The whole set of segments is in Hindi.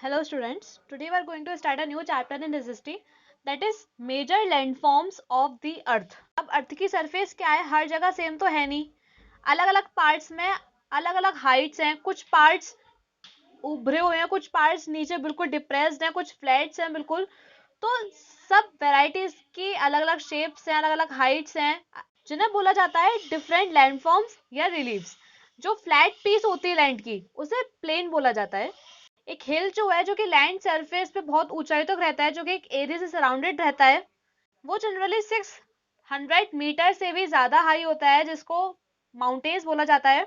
Hello students, today we are going to start a new chapter in history, that is major landforms of the earth। अब अर्थ की सरफेस क्या है, हर जगह सेम तो है नहीं, अलग अलग पार्ट्स में अलग अलग हाइट्स हैं, कुछ पार्ट्स उभरे हुए हैं, कुछ पार्ट्स नीचे बिल्कुल डिप्रेस्ड हैं, कुछ फ्लैट्स हैं बिल्कुल। तो सब वेराइटीज की अलग अलग शेप्स हैं, अलग अलग हाइट्स हैं, जिन्हें बोला जाता है डिफरेंट लैंडफॉर्म्स या रिलीव्स। जो फ्लैट पीस होती है लैंड की, उसे प्लेन बोला जाता है। एक हिल जो है, जो कि लैंड सरफेस पे बहुत ऊंचाई तक रहता है, जो कि एक एरिया से सराउंडेड रहता है, वो जनरली 600 मीटर से भी ज्यादा हाई होता है, जिसको माउंटेन्स बोला जाता है।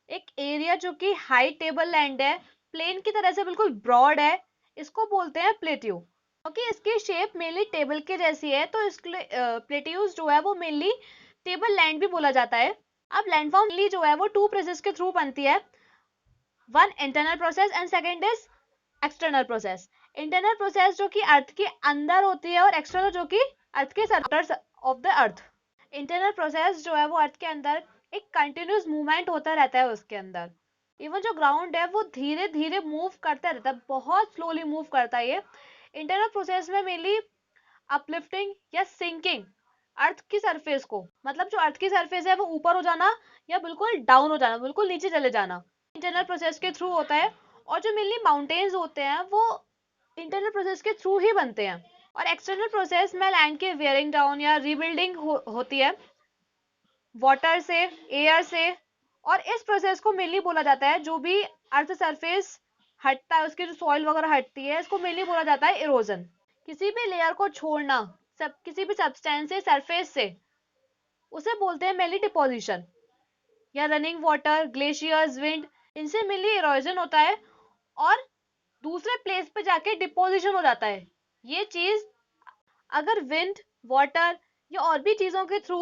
एक एरिया जो कि हाई टेबल लैंड है, प्लेन की तरह से बिल्कुल ब्रॉड है, इसको बोलते हैं प्लेट्यू। क्योंकि इसकी शेप मेनली टेबल के जैसी है, तो इसके प्लेट्यूज जो है वो मेनली टेबल लैंड भी बोला जाता है। अब लैंडफॉर्म जो है वो टू प्रोसेस के थ्रू बनती है, one internal process and second is external process. Internal process जो कि अर्थ के अंदर होती है, और एक्सटर्नल जो कि अर्थ के surface of the earth. Internal process जो है वो अर्थ के अंदर एक कंटिन्यूस मूवमेंट होता रहता है उसके अंदर। इवन जो ग्राउंड है वो धीरे धीरे मूव करता रहता है, बहुत स्लोली मूव करता है ये। इंटरनल प्रोसेस में मेनली अपलिफ्टिंग या सिंकिंग अर्थ की सरफेस को, मतलब जो अर्थ की सरफेस है वो ऊपर हो जाना या बिल्कुल डाउन हो जाना, बिल्कुल नीचे चले जाना, इंटरनल प्रोसेस के थ्रू होता है। और जो मेनली माउंटेन्स होते हैं वो इंटरनल प्रोसेस के थ्रू ही बनते हैं। और एक्सटर्नल प्रोसेस में लैंड के वेयरिंग डाउन या रीबिल्डिंग होती है वाटर से, एयर से। और इस प्रोसेस को मेनली बोला जाता है, जो भी अर्थ सरफेस हटता है, उसकी जो सॉइल वगैरह हटती है, इसको मेनली बोला जाता है इरोजन। किसी भी लेयर को छोड़ना, किसी भी सब्सटेंस से, सरफेस से, उसे बोलते हैं मेनली डिपोजिशन। या रनिंग वाटर, ग्लेशियर्स, विंड, इनसे मेनली इरोजन होता है, और दूसरे प्लेस पे जाके डिपोजिशन हो जाता है। ये चीज अगर विंड, वाटर या और भी चीजों के थ्रू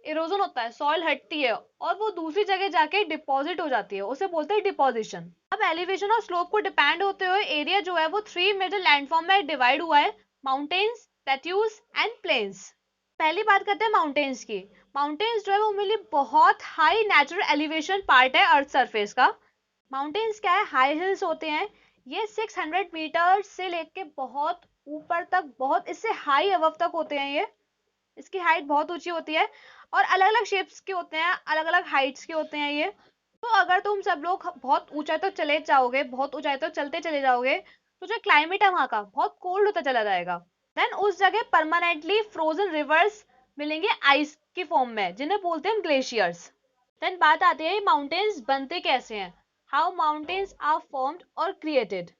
इरोजन होता है, सॉइल हटती है और वो दूसरी जगह जाके डिपॉजिट हो जाती है, उसे बोलते हैं डिपोजिशन। अब एलिवेशन और स्लोप को डिपेंड होते हुए एरिया जो है वो थ्री मेजर लैंडफॉर्म में डिवाइड हुआ है, माउंटेन्स, प्लेट्यूज एंड प्लेन्स। पहली बात करते हैं माउंटेन्स की। माउंटेन्स जो है वो मेनली बहुत हाई नेचुरल एलिवेशन पार्ट है अर्थ सरफेस का। माउंटेन्स क्या है, हाई हिल्स होते हैं। ये 600 मीटर से लेके बहुत ऊपर तक, बहुत इससे हाई अबव तक होते हैं ये। इसकी हाइट बहुत ऊंची होती है, और अलग अलग शेप्स के होते हैं, अलग अलग हाइट्स के होते हैं ये। तो अगर तुम सब लोग बहुत ऊंचाई तक चले जाओगे, बहुत ऊंचाई तक चलते चले जाओगे, तो जो क्लाइमेट है वहां का बहुत कोल्ड होता चला जाएगा। देन उस जगह परमानेंटली फ्रोजन रिवर्स मिलेंगे आइस की फॉर्म में, जिन्हें बोलते हैं ग्लेशियर्स। देन बात आती है माउंटेन्स बनते कैसे हैं, हाउ माउंटेन्स आर फॉर्म्ड और क्रिएटेड।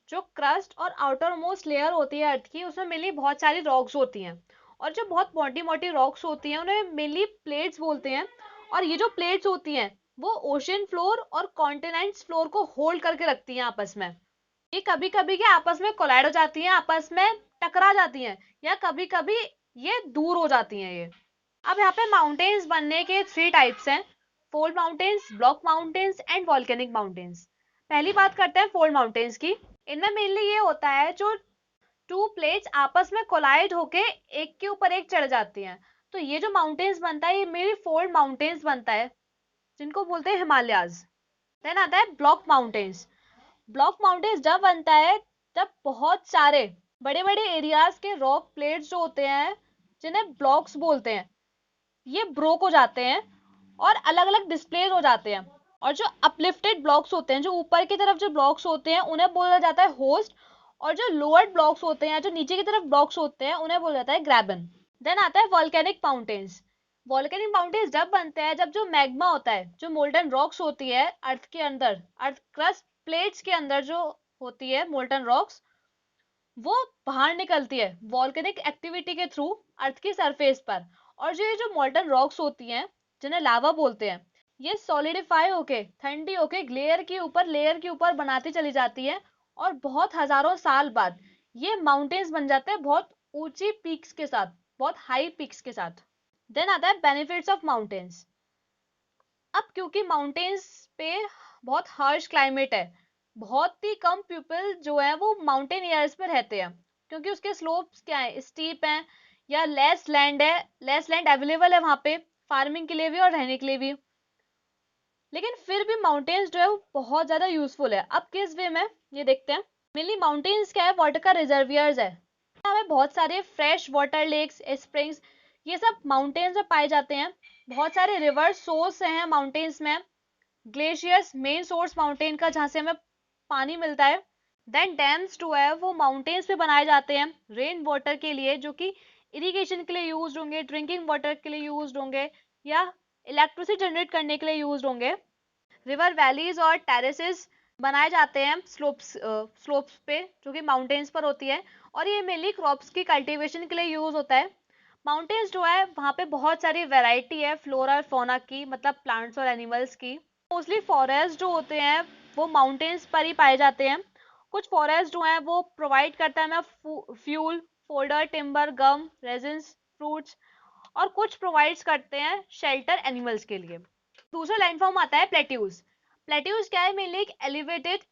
जो क्रस्ट और आउटर मोस्ट लेयर होती है अर्थ की, उसमें मेनली बहुत सारी रॉक्स होती हैं, और जो बहुत मोटी मोटी रॉक्स होती हैं उन्हें मेनली प्लेट्स बोलते हैं। और ये जो प्लेट्स होती हैं वो ओशन फ्लोर और कॉन्टिनेंट्स फ्लोर को होल्ड करके रखती हैं आपस में। ये कभी कभी के आपस में कोलाइड हो जाती हैं, आपस में टकरा जाती हैं, या कभी कभी ये दूर हो जाती हैं ये। अब यहाँ पे माउंटेन्स बनने के थ्री टाइप्स हैं, fold mountains, block mountains and volcanic mountains. पहली बात करते हैं फोल्ड माउंटेन्स की। इनमें मेनली ये होता है, जो टू प्लेट्स आपस में कोलाइड होके एक के ऊपर एक चढ़ जाती हैं, तो ये जो माउंटेन्स बनता है ये मेरी फोल्ड माउंटेन्स बनता है, जिनको बोलते हैं हिमालयाज। देन आता है ब्लॉक माउंटेन्स। ब्लॉक माउंटेन्स जब बनता है जब बहुत सारे बड़े बड़े एरियाज के रॉक प्लेट्स जो होते हैं, जिन्हें ब्लॉक्स बोलते हैं, ये ब्रोक हो जाते हैं और अलग अलग डिस्प्लेस हो जाते हैं। और जो अपलिफ्टेड ब्लॉक्स होते हैं, जो ऊपर की तरफ जो ब्लॉक्स होते हैं, उन्हें बोला जाता है होस्ट। और जो लोअर ब्लॉक्स होते हैं, जो नीचे की तरफ ब्लॉक्स होते हैं, उन्हें बोला जाता है ग्रैबन। देन आता है वॉल्केनिक माउंटेन्स। वॉल्केनिक माउंटेन्स जब बनते हैं जब जो मैग्मा होता है, जो मोल्टन रॉक्स होती है अर्थ के अंदर, अर्थ क्रस्ट प्लेट्स के अंदर जो होती है मोल्टन रॉक्स, वो बाहर निकलती है वॉल्केनिक एक्टिविटी के थ्रू अर्थ की सरफेस पर। और जो ये जो मोल्टन रॉक्स होती हैं, जिन्हें लावा बोलते हैं, ये सॉलिडिफाई होके, ठंडी होके लेयर के ऊपर बनाती चली जाती है, और बहुत हजारों साल बाद ये माउंटेन्स बन जाते हैं, बहुत ऊंची पीक्स के साथ, बहुत हाई पीक्स के साथ। देन आता है बेनिफिट्स ऑफ माउंटेन्स। अब क्योंकि माउंटेन्स पे बहुत हार्श क्लाइमेट है, बहुत ही कम पीपल जो है वो माउंटेन एरियाज पे रहते हैं, क्योंकि उसके स्लोप्स क्या है, स्टीप हैं, या लेस लैंड है, लेस लैंड अवेलेबल है वहां पे फार्मिंग के लिए भी और रहने के लिए भी। लेकिन फिर भी माउंटेन्स जो है वो बहुत ज्यादा यूजफुल है। अब किस वे में, ये देखते हैं। मेनली माउंटेन्स क्या है, वाटर का रिजर्वियर्स है। हमें बहुत सारे फ्रेश वाटर लेक्स, स्प्रिंग्स, ये सब माउंटेन्स में पाए जाते हैं। बहुत सारे रिवर सोर्स हैं माउंटेन्स में। ग्लेशियर्स मेन सोर्स माउंटेन का, जहाँ से हमें पानी मिलता है। देन डैम्स जो है वो माउंटेन्स पे बनाए जाते हैं रेन वाटर के लिए, जो कि इरिगेशन के लिए यूज होंगे, ड्रिंकिंग वाटर के लिए यूज होंगे, या इलेक्ट्रिसिटी जनरेट करने के लिए यूज होंगे। रिवर वैलीज और टेरेसेस बनाए जाते हैं स्लोप्स पे, जो कि माउंटेन्स पर होती है, और ये मेनली क्रॉप्स की कल्टीवेशन के लिए यूज होता है। माउंटेन्स जो है वहाँ पे बहुत सारी वैरायटी है फ्लोरा और फौना की, मतलब प्लांट्स और एनिमल्स की। मोस्टली फॉरेस्ट जो होते हैं वो माउंटेन्स पर ही पाए जाते हैं। कुछ फॉरेस्ट जो है वो प्रोवाइड करता है हमें फ्यूल, फोल्डर, टिम्बर, गम, रेजिन्स, फ्रूट्स, और कुछ प्रोवाइड्स करते हैं शेल्टर एनिमल्स के लिए। दूसरा लैंडफॉर्म आता है प्लेट्यूज। प्लेट्यूज क्या है, मेनली एक एलिवेटेड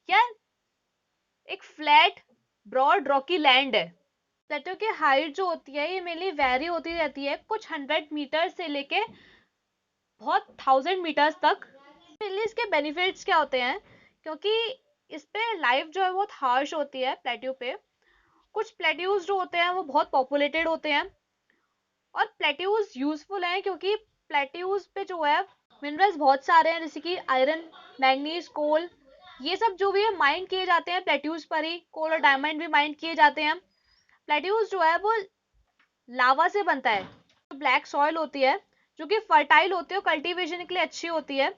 या एक फ्लैट ब्रॉड रॉकी लैंड है। प्लेट्यू की हाइट जो होती है ये मेनली वेरी होती रहती है, कुछ 100 मीटर से लेके बहुत 1000 मीटर्स तक। मेनली इसके बेनिफिट्स क्या होते हैं, क्योंकि इस पे लाइफ जो है बहुत हार्श होती है प्लेट्यू पे। कुछ प्लेट्यूज जो होते हैं वो बहुत पॉपुलेटेड होते हैं, और प्लेट्यूज यूजफुल हैं क्योंकि प्लेट्यूज पे जो है मिनरल्स बहुत सारे हैं, जैसे कि आयरन, मैग्नीज, कोल, ये सब जो भी है माइंड किए जाते हैं प्लेट्यूज पर ही। कोल और डायमंड भी माइंड किए जाते हैं। प्लेट्यूज जो है वो लावा से बनता है। तो ब्लैक सॉइल होती है जो कि फर्टाइल होती है और कल्टीवेशन के लिए अच्छी होती है।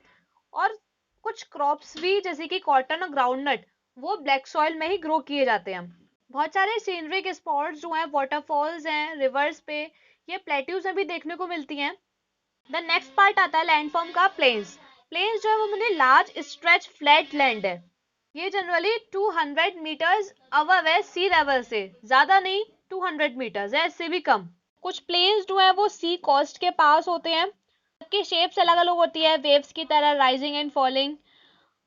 और कुछ क्रॉप्स भी जैसे कि कॉटन और ग्राउंडनट वो ब्लैक सॉइल में ही ग्रो किए जाते हैं। बहुत सारे सीनरिक स्पॉट्स जो हैं, वाटरफॉल्स हैं रिवर्स पे, ये प्लेट्यूज में भी देखने को मिलती हैं। द नेक्स्ट पार्ट आता है लैंडफॉर्म का प्लेन्स। प्लेन्स जो है वो मैंने लार्ज स्ट्रेच फ्लैट लैंड है। ये जनरली 200 मीटर्स अबव है सी लेवल से, ज्यादा नहीं, 200 मीटर्स है, इससे भी कम। कुछ प्लेन्स जो है वो सी कोस्ट के पास होते हैं। सबकी शेप्स अलग अलग होती है, वेव्स की तरह राइजिंग एंड फॉलिंग।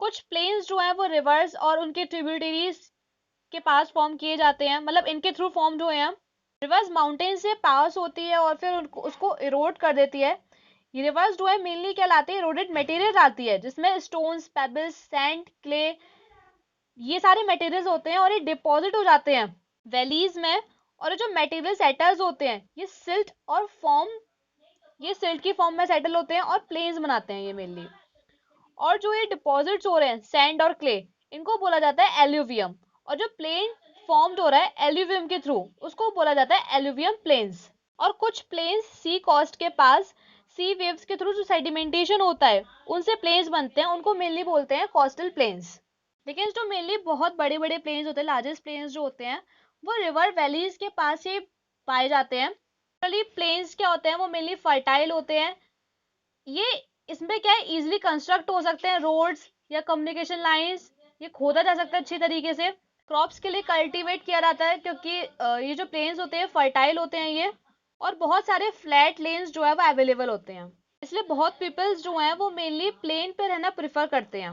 कुछ प्लेन्स जो है वो रिवर्स और उनके ट्रिब्यूटरीज के पास फॉर्म किए जाते हैं, मतलब इनके थ्रू फॉर्म हुए हैं। रिवर्स माउंटेन से पास होती है और फिर उसको इरोड कर देती है। ये रिवर्स जो है मेनली क्या लाती है, इरोडेड मटेरियल आती है, जिसमें स्टोन्स, पेबल्स, सैंड, क्ले, ये सारे मटेरियल्स होते हैं और ये डिपॉजिट हो जाते हैं वैलीज में। और जो मटेरियल सेटल्स होते हैं ये सिल्ट की फॉर्म में सेटल होते हैं और प्लेन्स बनाते हैं ये मेनली। और जो ये डिपॉजिट्स हो रहे हैं सैंड और क्ले, इनको बोला जाता है एल्यूवियम। और जो प्लेन फॉर्म्ड हो रहा है एल्यूवियम के थ्रू, उसको बोला जाता है एल्यूवियम प्लेन्स। और कुछ प्लेन्स सी कोस्ट के पास सी वेव्स के थ्रू जो सेडिमेंटेशन होता है उनसे प्लेन्स बनते हैं, उनको मेनली बोलते हैं कोस्टल प्लेन्स। लेकिन जो मेनली बहुत बड़े बड़े प्लेन्स होते हैं, लार्जेस्ट प्लेन्स जो होते हैं, वो रिवर वैलीज के पास ही पाए जाते हैं। प्लेन्स क्या होते हैं, वो मेनली फर्टाइल होते हैं। ये इसमें क्या है, इजिली कंस्ट्रक्ट हो सकते हैं रोड्स या कम्युनिकेशन लाइंस, ये खोदा जा सकता है अच्छी तरीके से। क्रॉप्स के लिए कल्टीवेट किया जाता है क्योंकि ये जो प्लेन्स होते हैं फर्टाइल होते हैं ये। और बहुत सारे फ्लैट लेन्स जो है वो अवेलेबल होते हैं, इसलिए बहुत पीपल्स जो हैं वो मेनली प्लेन पे रहना प्रेफर करते हैं।